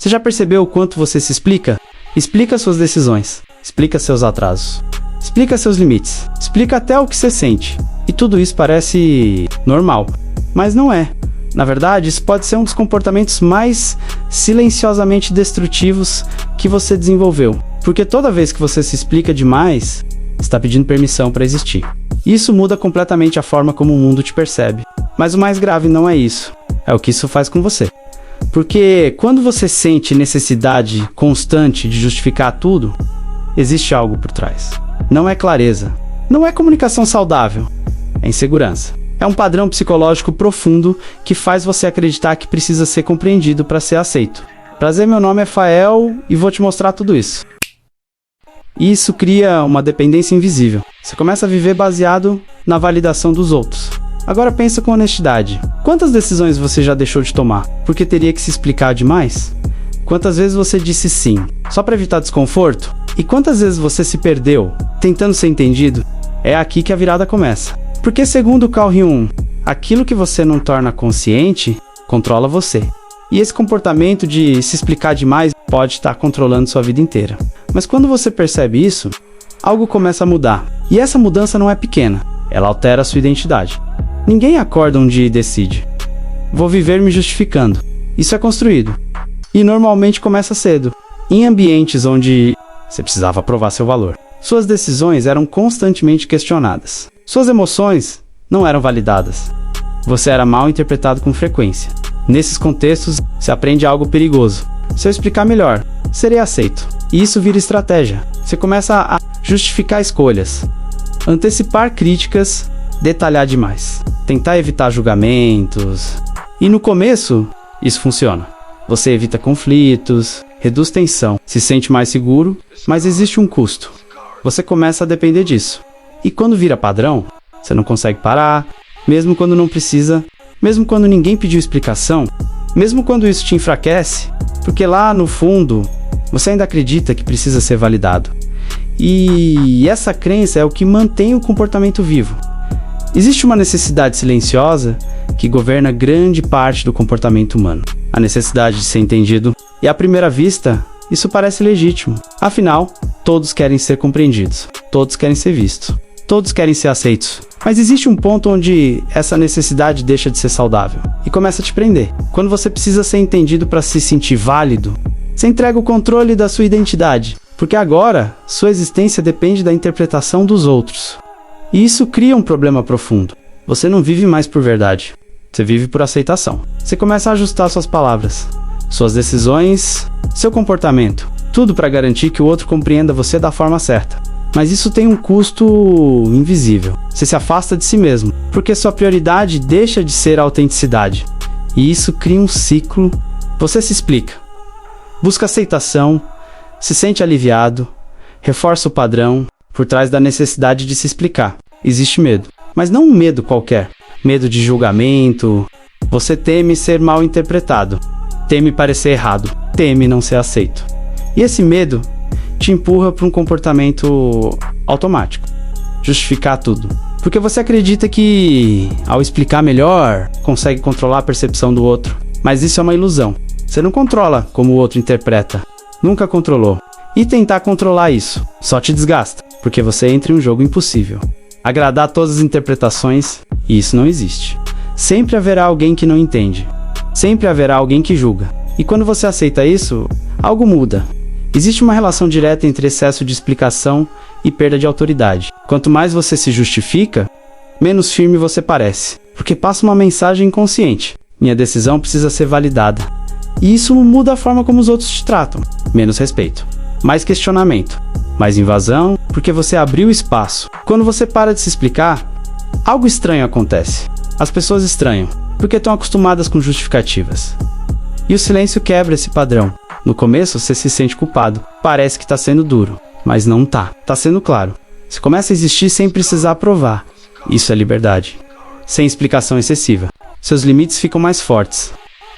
Você já percebeu o quanto você se explica? Explica suas decisões, explica seus atrasos, explica seus limites, explica até o que você sente. E tudo isso parece normal, mas não é. Na verdade, isso pode ser um dos comportamentos mais silenciosamente destrutivos que você desenvolveu. Porque toda vez que você se explica demais, está pedindo permissão para existir. Isso muda completamente a forma como o mundo te percebe. Mas o mais grave não é isso, é o que isso faz com você. Porque quando você sente necessidade constante de justificar tudo, existe algo por trás. Não é clareza, não é comunicação saudável, é insegurança. É um padrão psicológico profundo que faz você acreditar que precisa ser compreendido para ser aceito. Prazer, meu nome é Fael e vou te mostrar tudo isso. Isso cria uma dependência invisível. Você começa a viver baseado na validação dos outros. Agora pensa com honestidade. Quantas decisões você já deixou de tomar porque teria que se explicar demais? Quantas vezes você disse sim, só para evitar desconforto? E quantas vezes você se perdeu, tentando ser entendido? É aqui que a virada começa. Porque segundo Carl Jung, aquilo que você não torna consciente, controla você. E esse comportamento de se explicar demais pode estar controlando sua vida inteira. Mas quando você percebe isso, algo começa a mudar. E essa mudança não é pequena, ela altera a sua identidade. Ninguém acorda um dia e decide: vou viver me justificando. Isso é construído. E normalmente começa cedo, em ambientes onde você precisava provar seu valor. Suas decisões eram constantemente questionadas. Suas emoções não eram validadas. Você era mal interpretado com frequência. Nesses contextos, se aprende algo perigoso. Se eu explicar melhor, serei aceito. E isso vira estratégia. Você começa a justificar escolhas, antecipar críticas, detalhar demais, tentar evitar julgamentos. E no começo, isso funciona. Você evita conflitos, reduz tensão, se sente mais seguro, mas existe um custo. Você começa a depender disso. E quando vira padrão, você não consegue parar, mesmo quando não precisa, mesmo quando ninguém pediu explicação, mesmo quando isso te enfraquece, porque lá no fundo, você ainda acredita que precisa ser validado. E essa crença é o que mantém o comportamento vivo. Existe uma necessidade silenciosa que governa grande parte do comportamento humano. A necessidade de ser entendido. E à primeira vista, isso parece legítimo. Afinal, todos querem ser compreendidos. Todos querem ser vistos. Todos querem ser aceitos. Mas existe um ponto onde essa necessidade deixa de ser saudável e começa a te prender. Quando você precisa ser entendido para se sentir válido, você entrega o controle da sua identidade, porque agora sua existência depende da interpretação dos outros. E isso cria um problema profundo. Você não vive mais por verdade, você vive por aceitação. Você começa a ajustar suas palavras, suas decisões, seu comportamento, tudo para garantir que o outro compreenda você da forma certa. Mas isso tem um custo invisível. Você se afasta de si mesmo, porque sua prioridade deixa de ser a autenticidade. E isso cria um ciclo. Você se explica, busca aceitação, se sente aliviado, reforça o padrão. Por trás da necessidade de se explicar, existe medo. Mas não um medo qualquer. Medo de julgamento. Você teme ser mal interpretado. Teme parecer errado. Teme não ser aceito. E esse medo te empurra para um comportamento automático. Justificar tudo. Porque você acredita que, ao explicar melhor, consegue controlar a percepção do outro. Mas isso é uma ilusão. Você não controla como o outro interpreta. Nunca controlou. E tentar controlar isso só te desgasta, porque você entra em um jogo impossível. Agradar todas as interpretações, e isso não existe. Sempre haverá alguém que não entende. Sempre haverá alguém que julga. E quando você aceita isso, algo muda. Existe uma relação direta entre excesso de explicação e perda de autoridade. Quanto mais você se justifica, menos firme você parece, porque passa uma mensagem inconsciente. Minha decisão precisa ser validada. E isso muda a forma como os outros te tratam. Menos respeito. Mais questionamento, mais invasão, porque você abriu espaço. Quando você para de se explicar, algo estranho acontece. As pessoas estranham, porque estão acostumadas com justificativas. E o silêncio quebra esse padrão. No começo, você se sente culpado. Parece que está sendo duro, mas não tá. Está sendo claro. Você começa a existir sem precisar provar. Isso é liberdade. Sem explicação excessiva. Seus limites ficam mais fortes.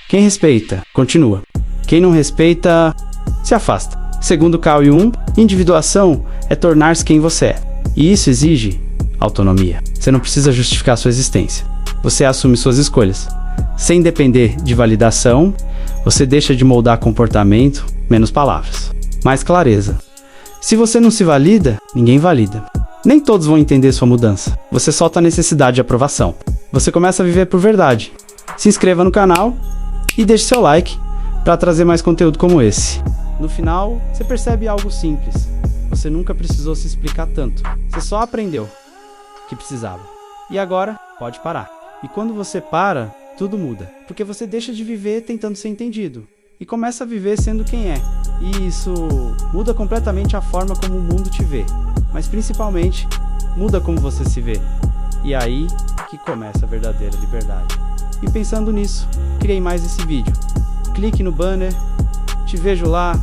Quem respeita, continua. Quem não respeita, se afasta. Segundo Carl Jung, individuação é tornar-se quem você é. E isso exige autonomia. Você não precisa justificar sua existência. Você assume suas escolhas. Sem depender de validação, Você deixa de moldar comportamento, menos palavras, mais clareza. Se você não se valida, ninguém valida. Nem todos vão entender sua mudança. Você solta a necessidade de aprovação. Você começa a viver por verdade. Se inscreva no canal e deixe seu like para trazer mais conteúdo como esse. No final, você percebe algo simples. Você nunca precisou se explicar tanto. Você só aprendeu que precisava. E agora, pode parar. E quando você para, tudo muda. Porque você deixa de viver tentando ser entendido. E começa a viver sendo quem é. E isso muda completamente a forma como o mundo te vê. Mas principalmente, muda como você se vê. E aí que começa a verdadeira liberdade. E pensando nisso, criei mais esse vídeo. Clique no banner. Te vejo lá.